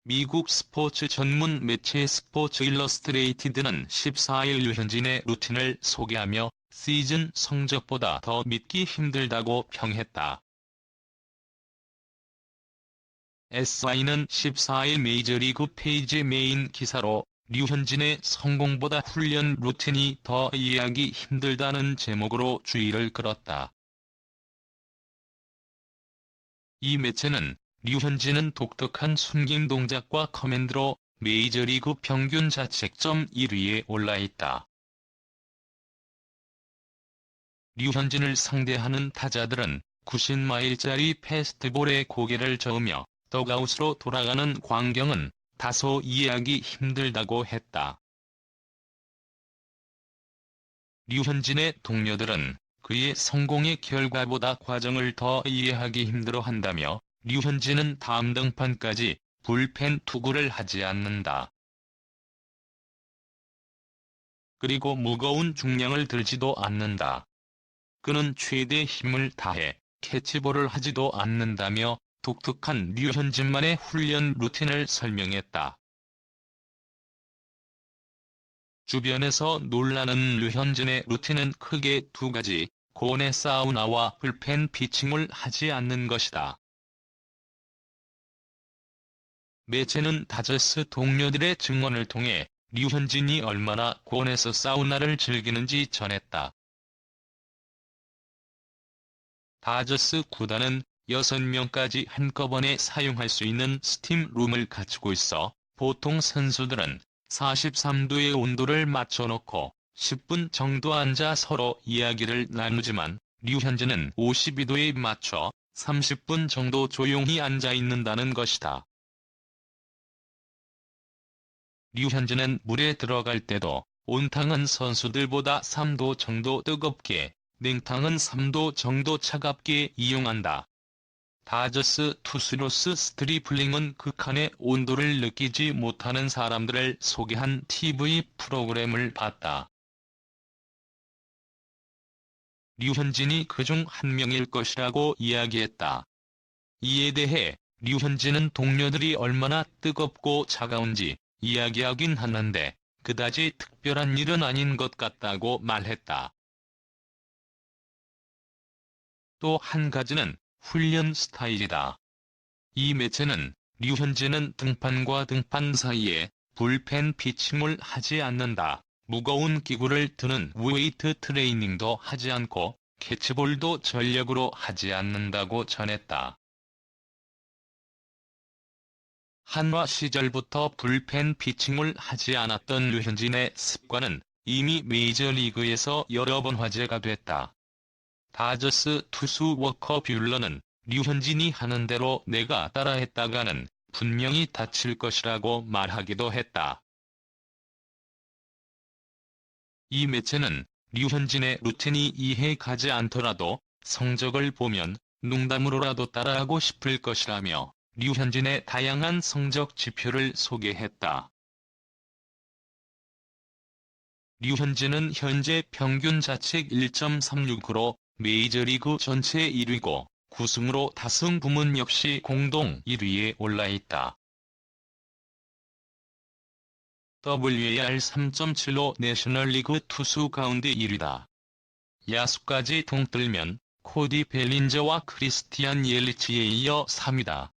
미국 스포츠 전문 매체 스포츠 일러스트레이티드는 14일 류현진의 루틴을 소개하며 시즌 성적보다 더 믿기 힘들다고 평했다. SI는 14일 메이저리그 페이지 메인 기사로 류현진의 성공보다 훈련 루틴이 더 이해하기 힘들다는 제목으로 주의를 끌었다. 이 매체는 류현진은 독특한 숨긴 동작과 커맨드로 메이저리그 평균 자책점 1위에 올라있다. 류현진을 상대하는 타자들은 90마일짜리 패스트볼에 고개를 저으며 덕아웃으로 돌아가는 광경은 다소 이해하기 힘들다고 했다. 류현진의 동료들은 그의 성공의 결과보다 과정을 더 이해하기 힘들어한다며 류현진은 다음 등판까지 불펜 투구를 하지 않는다. 그리고 무거운 중량을 들지도 않는다. 그는 최대 힘을 다해 캐치볼을 하지도 않는다며 독특한 류현진만의 훈련 루틴을 설명했다. 주변에서 놀라는 류현진의 루틴은 크게 두 가지, 고온의 사우나와 불펜 피칭을 하지 않는 것이다. 매체는 다저스 동료들의 증언을 통해 류현진이 얼마나 고온에서 사우나를 즐기는지 전했다. 다저스 구단은 6명까지 한꺼번에 사용할 수 있는 스팀룸을 갖추고 있어 보통 선수들은 43도의 온도를 맞춰놓고 10분 정도 앉아 서로 이야기를 나누지만 류현진은 52도에 맞춰 30분 정도 조용히 앉아 있는다는 것이다. 류현진은 물에 들어갈 때도 온탕은 선수들보다 3도 정도 뜨겁게, 냉탕은 3도 정도 차갑게 이용한다. 다저스 투수로스 스트리플링은 극한의 온도를 느끼지 못하는 사람들을 소개한 TV 프로그램을 봤다. 류현진이 그중 한 명일 것이라고 이야기했다. 이에 대해 류현진은 동료들이 얼마나 뜨겁고 차가운지 이야기하긴 하는데 그다지 특별한 일은 아닌 것 같다고 말했다. 또 한 가지는 훈련 스타일이다. 이 매체는 류현진은 등판과 등판 사이에 불펜 피칭을 하지 않는다. 무거운 기구를 드는 웨이트 트레이닝도 하지 않고 캐치볼도 전력으로 하지 않는다고 전했다. 한화 시절부터 불펜 피칭을 하지 않았던 류현진의 습관은 이미 메이저리그에서 여러 번 화제가 됐다. 다저스 투수 워커 뷰러는 류현진이 하는 대로 내가 따라했다가는 분명히 다칠 것이라고 말하기도 했다. 이 매체는 류현진의 루틴이 이해 가지 않더라도 성적을 보면 농담으로라도 따라하고 싶을 것이라며 류현진의 다양한 성적 지표를 소개했다. 류현진은 현재 평균 자책 1.36으로 메이저리그 전체 1위고 9승으로 다승 부문 역시 공동 1위에 올라있다. WAR 3.75 내셔널리그 투수 가운데 1위다. 야수까지 동떨면 코디 벨린저와 크리스티안 예리치에 이어 3위다.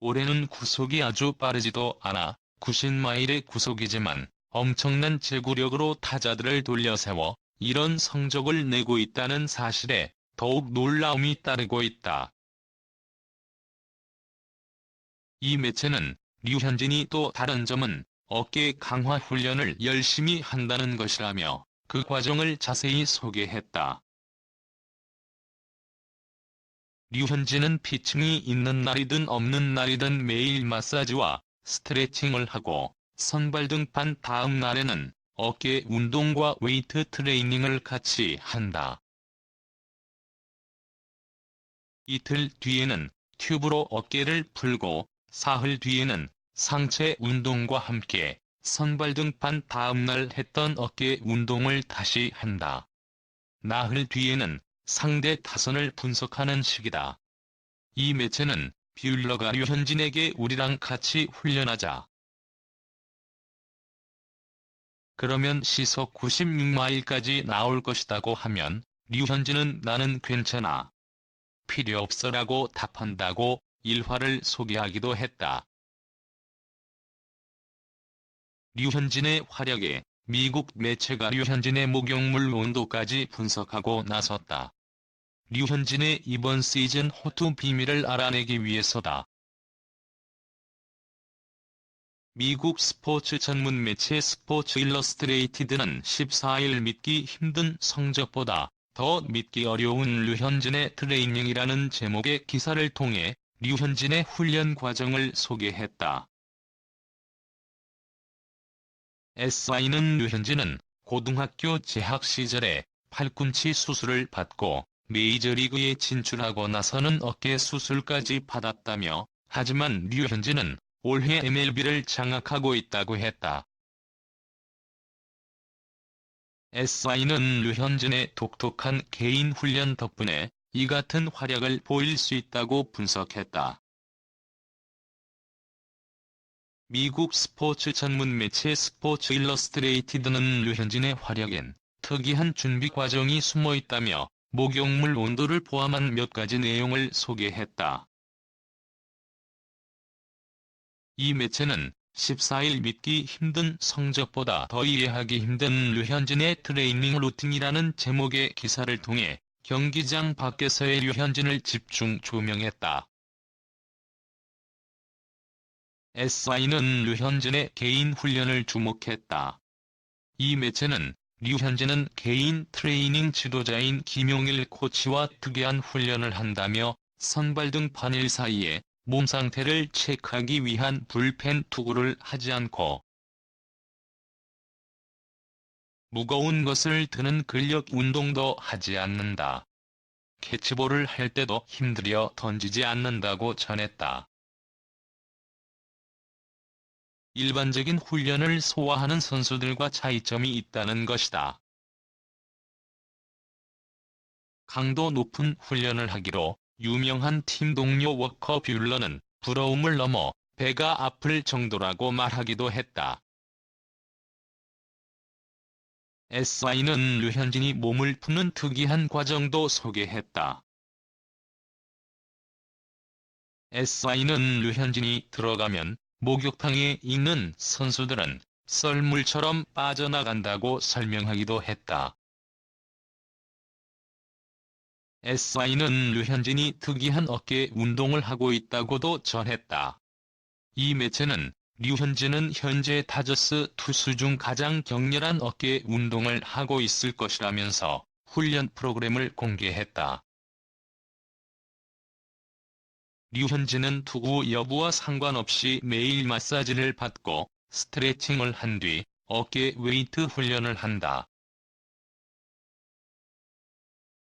올해는 구속이 아주 빠르지도 않아 90마일의 구속이지만 엄청난 제구력으로 타자들을 돌려세워 이런 성적을 내고 있다는 사실에 더욱 놀라움이 따르고 있다. 이 매체는 류현진이 또 다른 점은 어깨 강화 훈련을 열심히 한다는 것이라며 그 과정을 자세히 소개했다. 류현진은 피칭이 있는 날이든 없는 날이든 매일 마사지와 스트레칭을 하고 선발 등판 다음 날에는 어깨 운동과 웨이트 트레이닝을 같이 한다. 이틀 뒤에는 튜브로 어깨를 풀고 사흘 뒤에는 상체 운동과 함께 선발 등판 다음날 했던 어깨 운동을 다시 한다. 나흘 뒤에는 상대 타선을 분석하는 시기다. 이 매체는 뷰러가 류현진에게 우리랑 같이 훈련하자. 그러면 시속 96마일까지 나올 것이다고 하면 류현진은 나는 괜찮아. 필요 없어라고 답한다고 일화를 소개하기도 했다. 류현진의 활약에 미국 매체가 류현진의 목욕물 온도까지 분석하고 나섰다. 류현진의 이번 시즌 호투 비밀을 알아내기 위해서다. 미국 스포츠 전문 매체 스포츠 일러스트레이티드는 14일 믿기 힘든 성적보다 더 믿기 어려운 류현진의 트레이닝이라는 제목의 기사를 통해 류현진의 훈련 과정을 소개했다. SI는 류현진은 고등학교 재학 시절에 팔꿈치 수술을 받고 메이저리그에 진출하고 나서는 어깨 수술까지 받았다며, 하지만 류현진은 올해 MLB를 장악하고 있다고 했다. SI는 류현진의 독특한 개인 훈련 덕분에 이 같은 활약을 보일 수 있다고 분석했다. 미국 스포츠 전문 매체 스포츠 일러스트레이티드는 류현진의 활약엔 특이한 준비 과정이 숨어 있다며 목욕물 온도를 포함한 몇 가지 내용을 소개했다. 이 매체는 14일 믿기 힘든 성적보다 더 이해하기 힘든 류현진의 트레이닝 루틴이라는 제목의 기사를 통해 경기장 밖에서의 류현진을 집중 조명했다. SI는 류현진의 개인 훈련을 주목했다. 이 매체는 류현진은 개인 트레이닝 지도자인 김용일 코치와 특이한 훈련을 한다며 선발 등판일 사이에 몸 상태를 체크하기 위한 불펜 투구를 하지 않고 무거운 것을 드는 근력 운동도 하지 않는다. 캐치볼을 할 때도 힘들여 던지지 않는다고 전했다. 일반적인 훈련을 소화하는 선수들과 차이점이 있다는 것이다. 강도 높은 훈련을 하기로 유명한 팀 동료 워커 뷰러는 부러움을 넘어 배가 아플 정도라고 말하기도 했다. SI는 류현진이 몸을 푸는 특이한 과정도 소개했다. SI는 류현진이 들어가면 목욕탕에 있는 선수들은 썰물처럼 빠져나간다고 설명하기도 했다. SI는 류현진이 특이한 어깨 운동을 하고 있다고도 전했다. 이 매체는 류현진은 현재 다저스 투수 중 가장 격렬한 어깨 운동을 하고 있을 것이라면서 훈련 프로그램을 공개했다. 류현진은 투구 여부와 상관없이 매일 마사지를 받고 스트레칭을 한 뒤 어깨 웨이트 훈련을 한다.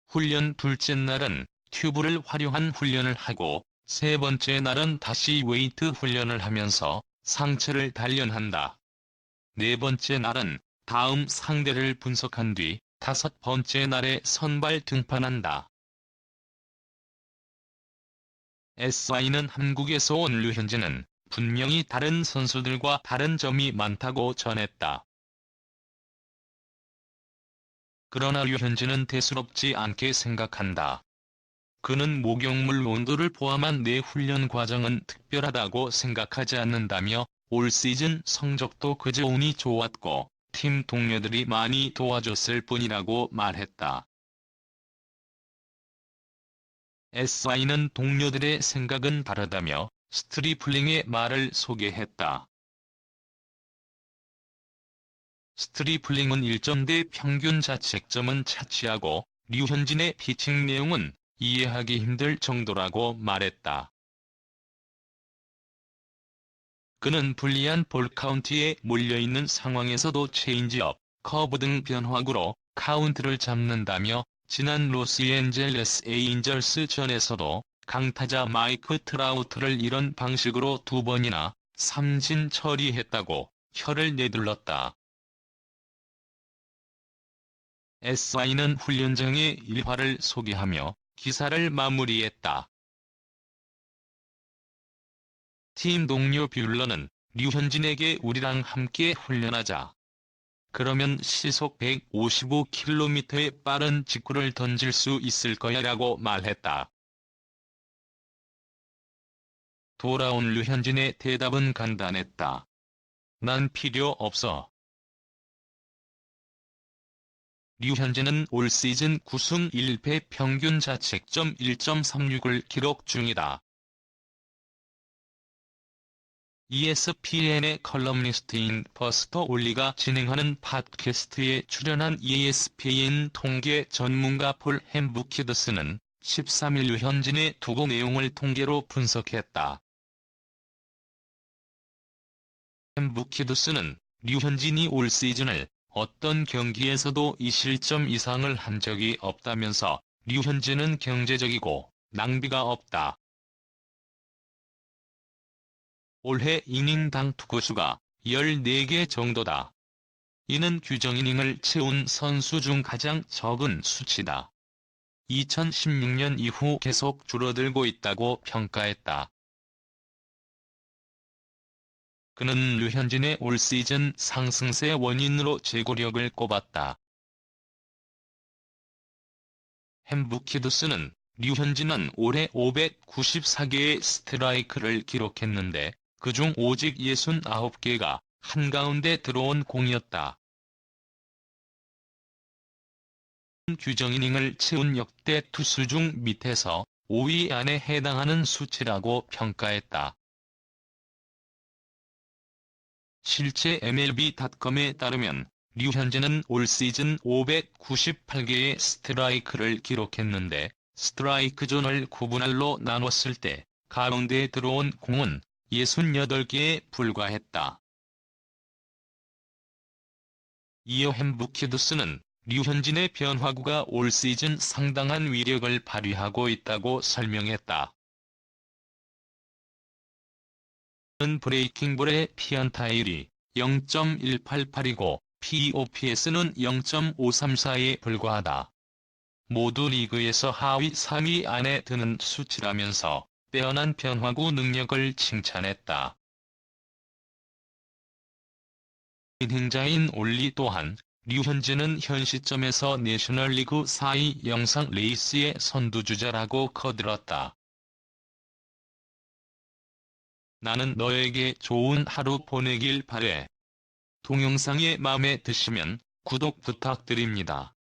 훈련 둘째 날은 튜브를 활용한 훈련을 하고 세 번째 날은 다시 웨이트 훈련을 하면서 상체를 단련한다. 네 번째 날은 다음 상대를 분석한 뒤 다섯 번째 날에 선발 등판한다. SI는 한국에서 온 류현진은 분명히 다른 선수들과 다른 점이 많다고 전했다. 그러나 류현진은 대수롭지 않게 생각한다. 그는 목욕물 온도를 포함한 내 훈련 과정은 특별하다고 생각하지 않는다며 올 시즌 성적도 그저 운이 좋았고 팀 동료들이 많이 도와줬을 뿐이라고 말했다. SI는 동료들의 생각은 다르다며 스트리플링의 말을 소개했다. 스트리플링은 1점대 평균 자책점은 차치하고 류현진의 피칭 내용은 이해하기 힘들 정도라고 말했다. 그는 불리한 볼 카운트에 몰려있는 상황에서도 체인지업, 커브 등 변화구로 카운트를 잡는다며 지난 로스앤젤레스 에인절스전에서도 강타자 마이크 트라우트를 이런 방식으로 2번이나 삼진 처리했다고 혀를 내둘렀다. SI는 훈련장의 일화를 소개하며 기사를 마무리했다. 팀 동료 뷰러는 류현진에게 우리랑 함께 훈련하자. 그러면 시속 155km의 빠른 직구를 던질 수 있을 거야 라고 말했다. 돌아온 류현진의 대답은 간단했다. 난 필요 없어. 류현진은 올 시즌 9승 1패 평균 자책점 1.36을 기록 중이다. ESPN의 컬럼니스트인 버스터 올리가 진행하는 팟캐스트에 출연한 ESPN 통계 전문가 폴 햄부키드스는 13일 류현진의 투구 내용을 통계로 분석했다. 햄부키드스는 류현진이 올 시즌을 어떤 경기에서도 이 실점 이상을 한 적이 없다면서 류현진은 경제적이고 낭비가 없다. 올해 이닝당 투구수가 14개 정도다. 이는 규정이닝을 채운 선수 중 가장 적은 수치다. 2016년 이후 계속 줄어들고 있다고 평가했다. 그는 류현진의 올 시즌 상승세 원인으로 제구력을 꼽았다. 햄부키드스는 류현진은 올해 594개의 스트라이크를 기록했는데 그중 오직 69개가 한가운데 들어온 공이었다. 규정이닝을 채운 역대 투수 중 밑에서 5위 안에 해당하는 수치라고 평가했다. 실제 MLB.com에 따르면 류현진은 올 시즌 598개의 스트라이크를 기록했는데 스트라이크 존을 구분할로 나눴을 때 가운데에 들어온 공은 68개에 불과했다. 이어 햄부키드스는 류현진의 변화구가 올 시즌 상당한 위력을 발휘하고 있다고 설명했다. 는 브레이킹볼의 피안타율이 0.188이고 POPS는 0.534에 불과하다. 모두 리그에서 하위 3위 안에 드는 수치라면서 빼어난 변화구 능력을 칭찬했다. 진행자인 올리 또한 류현진은 현 시점에서 내셔널리그 4위 영상 레이스의 선두주자라고 거들었다. 나는 너에게 좋은 하루 보내길 바래. 동영상이 마음에 드시면 구독 부탁드립니다.